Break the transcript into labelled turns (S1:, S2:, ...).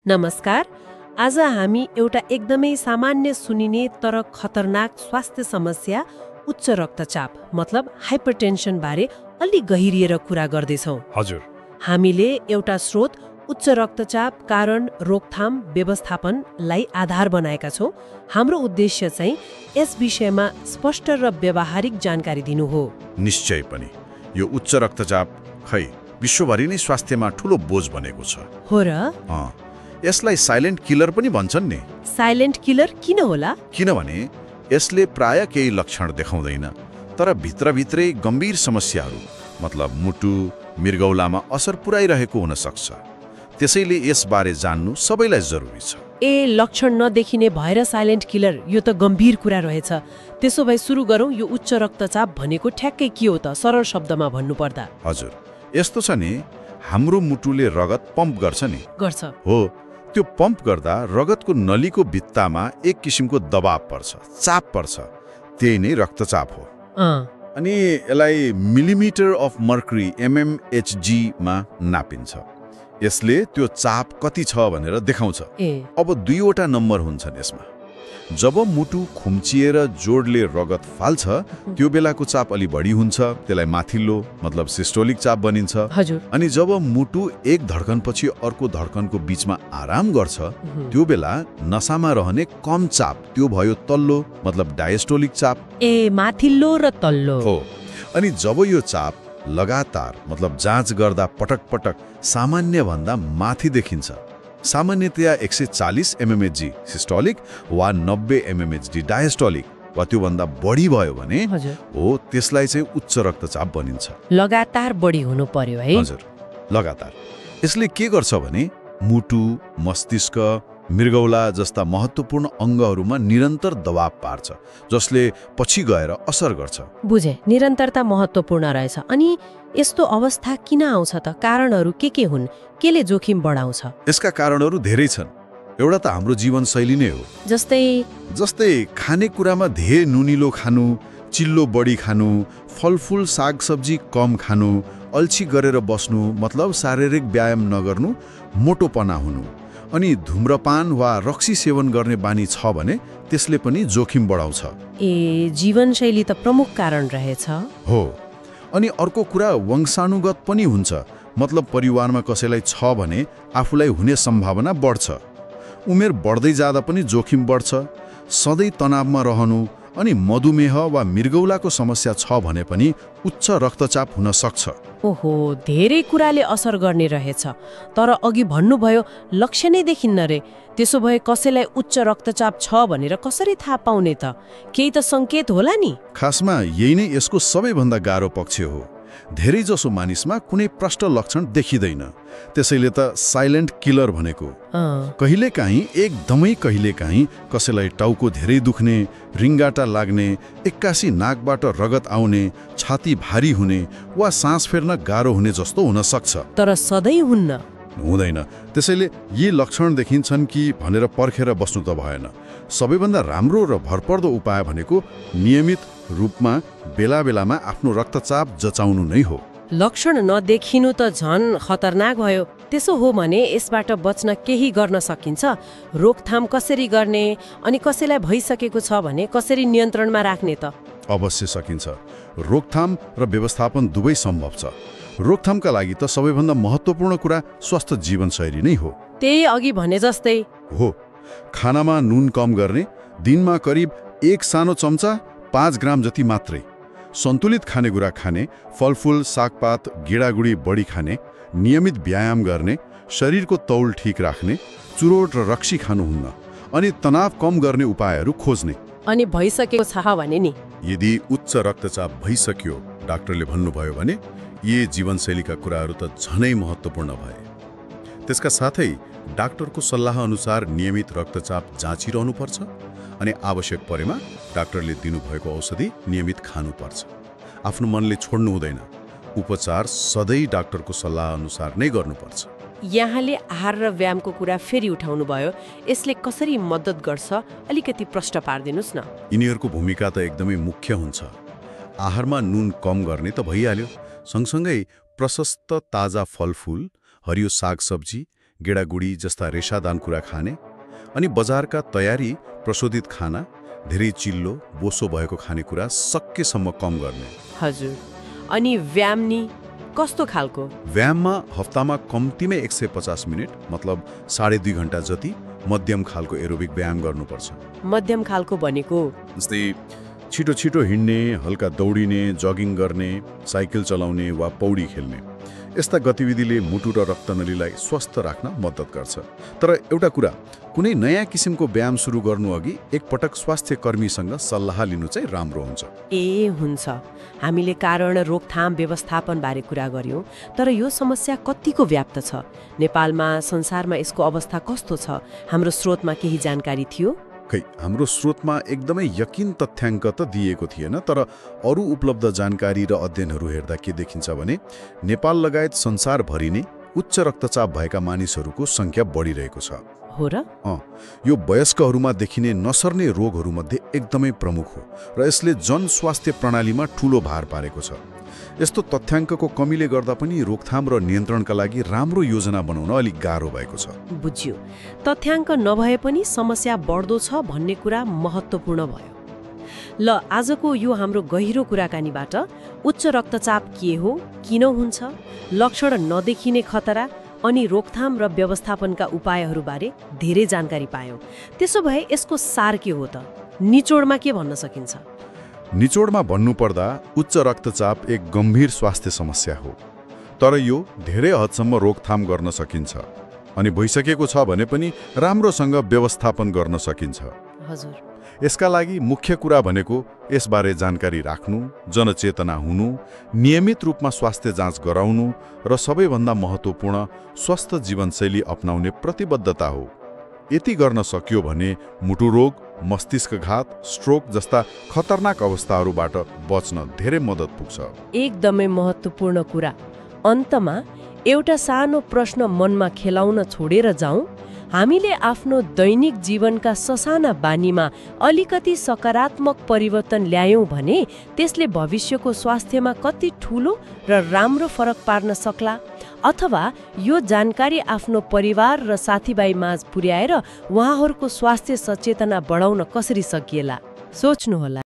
S1: नमस्कार। आज हामी एउटा एकदमै सामान्य सुनिने तर खतरनाक स्वास्थ्य समस्या उच्च रक्तचाप मतलब हाइपरटेन्सन बारे अलि गहिरिएर कुरा गर्दैछौँ।
S2: हजुर।
S1: हामीले एउटा स्रोत उच्च रक्तचाप कारण रोकथाम व्यवस्थापनलाई आधार बनाएका छौँ। हाम्रो उद्देश्य चाहिँ यस विषयमा स्पष्ट र व्यावहारिक जानकारी दिनु हो।
S2: निश्चय पनि यो उच्च रक्तचाप खै विश्वभरि नै स्वास्थ्यमा ठूलो बोझ बनेको छ।
S1: हो र?
S2: यसलाई साइलेन्ट किलर पनि भन्छन् नि।
S1: साइलेन्ट किलर किन होला?
S2: किनभने यसले प्राय केही लक्षण देखाउँदैन तर भित्रभित्रै गम्भीर समस्याहरू मतलब मुटु मृगौलामा असर पुर्याइरहेको हुन सक्छ। त्यसैले यसबारे जान्नु सबैलाई जरुरी छ।
S1: लक्षण नदेखिने भएर साइलेन्ट किलर, यो त गम्भीर कुरा रहेछ। त्यसो भए सुरु गरौँ। यो उच्च रक्तचाप भनेको ठ्याक्कै के हो त, सरल शब्दमा भन्नुपर्दा?
S2: हजुर, यस्तो छ नि, हाम्रो मुटुले रगत पम्प गर्छ नि।
S1: गर्छ।
S2: हो, त्यो पम्प गर्दा रगतको नलीको भित्तामा एक किसिमको दबाव पर्छ, चाप पर्छ। त्यही नै रक्तचाप हो। अनि यसलाई मिलिमिटर अफ मर्क्युरी mmHg मा नापिन्छ। यसले त्यो चाप कति छ भनेर देखाउँछ। अब दुईवटा नम्बर हुन्छन् यसमा। जब मुटु खुम्चिएर जोडले रगत फाल्छ त्यो बेलाको चाप अलि बढी हुन्छ, त्यसलाई माथिल्लो मतलब सिस्टोलिक चाप भनिन्छ।
S1: हजुर।
S2: अनि जब मुटु एक धड्कनपछि अर्को धड्कनको बीचमा आराम गर्छ त्यो बेला नसामा रहने कम चाप, त्यो भयो तल्लो मतलब डायस्टोलिक चाप।
S1: माथिल्लो र तल्लो
S2: हो। अनि जब यो चाप लगातार मतलब जाँच गर्दा पटक पटक सामान्य भन्दा माथि देखिन्छ, सामान्यतया 140 mmHg सिस्टोलिक वा 90 mmHg डायस्टोलिक वा त्योभन्दा बढी भयो भने हो त्यसलाई चाहिँ उच्च रक्तचाप भनिन्छ।
S1: लगातार बढी हुनु पर्यो है?
S2: हजुर, लगातार। यसले के गर्छ भने मुटु, मस्तिष्क, मृगौला जस्ता महत्त्वपूर्ण अङ्गहरूमा निरन्तर दबाव पार्छ, जसले पछि गएर असर गर्छ।
S1: बुझे, निरन्तरता महत्त्वपूर्ण रहेछ। अनि यस्तो अवस्था किन आउँछ त? कारणहरू के हुन्? केले जोखिम बढाउँछ? यसका
S2: कारणहरू धेरै छन्। एउटा त हाम्रो जीवनशैली नै हो। जस्तै खानेकुरामा धेरै नुनिलो खानु, चिल्लो बढी खानु, फलफुल सागसब्जी कम खानु, अल्छी गरेर बस्नु मतलब शारीरिक व्यायाम नगर्नु, मोटोपना हुनु। अनि धूम्रपान वा रक्सी सेवन गर्ने बानी छ भने त्यसले पनि जोखिम बढाउँछ।
S1: जीवनशैली त प्रमुख कारण रहेछ।
S2: हो। अनि अर्को कुरा वंशानुगत पनि हुन्छ, मतलब परिवारमा कसैलाई छ भने आफूलाई हुने सम्भावना बढ्छ। उमेर बढ्दै जाँदा पनि जोखिम बढ्छ। सधैँ तनावमा रहनु अनि मधुमेह वा मृगौलाको समस्या छ भने पनि उच्च रक्तचाप हुन सक्छ।
S1: ओहो, धेरै कुराले असर गर्ने रहेछ। तर अघि भन्नुभयो लक्षण नै देखिन्न रे। त्यसो भए कसैलाई उच्च रक्तचाप छ भनेर कसरी थाहा पाउने त? केही त सङ्केत होला नि?
S2: खासमा यही नै यसको सबैभन्दा गाह्रो पक्ष हो। धेरै जसो मानिसमा कुनै प्रष्ट लक्षण देखिँदैन। त्यसैले त साइलेन्ट किलर भनेको। कहिलेकाहीँ एकदमै कहिलेकाहीँ कसैलाई टाउको धेरै दुख्ने, रिङ्गाटा लाग्ने, एक्कासी नाकबाट रगत आउने, छाती भारी हुने वा सास फेर्न गाह्रो हुने जस्तो हुन सक्छ।
S1: तर सधैँ
S2: हुँदैन। त्यसैले यी लक्षण देखिन्छन् कि भनेर पर्खेर बस्नु त भएन। सबैभन्दा राम्रो र भरपर्दो उपाय भनेको नियमित रूपमा बेला बेलामा आफ्नो रक्तचाप जचाउनु नै हो।
S1: लक्षण नदेखिनु त झन् खतरनाक भयो। त्यसो हो भने यसबाट बच्न केही गर्न सकिन्छ? रोकथाम कसरी गर्ने? अनि कसैलाई भइसकेको छ भने कसरी नियन्त्रणमा राख्ने त?
S2: अवश्य सकिन्छ। रोकथाम र व्यवस्थापन दुवै सम्भव छ। रोकथामका लागि त सबैभन्दा महत्त्वपूर्ण कुरा स्वस्थ जीवनशैली नै हो।
S1: त्यही अघि भने जस्तै
S2: हो। खानामा नुन कम गर्ने, दिनमा करिब 1 सानो चम्चा 5 ग्राम जति मात्रै, सन्तुलित खानेकुरा खाने, फलफुल सागपात गेडागुडी बढी खाने, नियमित व्यायाम गर्ने, शरीरको तौल ठिक राख्ने, चुरोट र रक्सी खानुहुन्न, अनि तनाव कम गर्ने उपायहरू खोज्ने।
S1: अनि भइसकेको छ भने नि?
S2: यदि उच्च रक्तचाप भइसक्यो डाक्टरले भन्नुभयो भने यी जीवनशैलीका कुराहरू त झनै महत्त्वपूर्ण भए। त्यसका साथै डाक्टरको सल्लाह अनुसार नियमित रक्तचाप जाँचिरहनुपर्छ अनि आवश्यक परेमा डाक्टरले दिनुभएको औषधि नियमित खानुपर्छ। आफ्नो मनले छोड्नु हुँदैन। उपचार सधैँ डाक्टरको सल्लाह अनुसार नै गर्नुपर्छ।
S1: यहाँले आहार र व्यायामको कुरा फेरि उठाउनु भयो। यसले कसरी मद्दत गर्छ अलिकति प्रष्ट पारिदिनुस् न।
S2: यिनीहरूको भूमिका त एकदमै मुख्य हुन्छ। आहारमा नुन कम गर्ने त भइहाल्यो, सँगसँगै प्रशस्त ताजा फलफुल, हरियो सागसब्जी, गेडागुडी जस्ता रेसादान कुरा खाने, अनि बजारका तयारी प्रशोधित खाना, धेरै चिल्लो बोसो भएको खानेकुरा सकेसम्म कम गर्ने।
S1: हजुर, अनि व्यायाम नि कस्तो खालको?
S2: व्यायाममा हप्तामा कम्तीमै 150 मिनट मतलब 2.5 घण्टा जति मध्यम खालको एरोबिक व्यायाम गर्नुपर्छ।
S1: मध्यम खालको भनेको
S2: जस्तै छिटो छिटो हिँड्ने, हल्का दौडिने, जगिङ गर्ने, साइकल चलाउने वा पौडी खेल्ने। यस्ता गतिविधिले मुटु र रक्तनलीलाई स्वस्थ राख्न मद्दत गर्छ। तर एउटा कुरा, कुनै नयाँ किसिमको व्यायाम सुरु गर्नुअघि एकपटक स्वास्थ्य कर्मीसँग सल्लाह लिनु चाहिँ राम्रो हुन्छ।
S1: हुन्छ। हामीले कारण रोकथाम व्यवस्थापन बारे कुरा गर्यौं, तर यो समस्या कतिको व्याप्त छ? नेपालमा, संसारमा यसको अवस्था कस्तो छ? हाम्रो स्रोतमा केही जानकारी थियो?
S2: खै, हाम्रो स्रोतमा एकदमै यकिन तथ्याङ्क त दिएको थिएन, तर अरू उपलब्ध जानकारी र अध्ययनहरू हेर्दा के देखिन्छ भने नेपाल लगायत संसारभरि नै उच्च रक्तचाप भएका मानिसहरूको संख्या बढिरहेको छ।
S1: हो र?
S2: यो वयस्कहरूमा देखिने नसर्ने रोगहरूमध्ये एकदमै प्रमुख हो र यसले जनस्वास्थ्य प्रणालीमा ठूलो भार पारेको छ। यस्तो तथ्याङ्कको कमीले गर्दा पनि रोकथाम र नियन्त्रणका लागि राम्रो योजना बनाउन अलिक गाह्रो भएको छ।
S1: बुझ्यो। तथ्याङ्क नभए पनि समस्या बढ्दो छ भन्ने कुरा महत्त्वपूर्ण भयो। ल, आजको यो हाम्रो गहिरो कुराकानीबाट उच्च रक्तचाप के हो, किन हुन्छ, लक्षण नदेखिने खतरा अनि रोकथाम र व्यवस्थापनका उपायहरूबारे धेरै जानकारी पायौं। त्यसो भए यसको सार के हो त? निचोडमा के भन्न सकिन्छ?
S2: निचोडमा भन्नुपर्दा उच्च रक्तचाप एक गम्भीर स्वास्थ्य समस्या हो, तर यो धेरै हदसम्म रोकथाम गर्न सकिन्छ अनि भइसकेको छ भने पनि राम्रोसँग व्यवस्थापन गर्न सकिन्छ।
S1: हजुर।
S2: यसका लागि मुख्य कुरा भनेको यसबारे जानकारी राख्नु, जनचेतना हुनु, नियमित रूपमा स्वास्थ्य जाँच गराउनु र सबैभन्दा महत्त्वपूर्ण स्वस्थ जीवनशैली अपनाउने प्रतिबद्धता हो। यति गर्न सकियो भने मुटु रोग, मस्तिष्कघात, स्ट्रोक जस्ता खतरनाक अवस्थाहरूबाट बच्न धेरै मद्दत पुग्छ।
S1: एकदमै महत्त्वपूर्ण कुरा। अन्तमा एउटा सानो प्रश्न मनमा खेलाउन छोडेर जाउँ। हामीले आफ्नो दैनिक जीवनका ससाना बानीमा अलिकति सकारात्मक परिवर्तन ल्यायौँ भने त्यसले भविष्यको स्वास्थ्यमा कति ठूलो र राम्रो फरक पार्न सक्ला? अथवा यो जानकारी आफ्नो परिवार र साथीभाइ माझ पुर्याएर उहाँहरूको स्वास्थ्य सचेतना बढाउन कसरी सकिएला? सोच्नुहोला।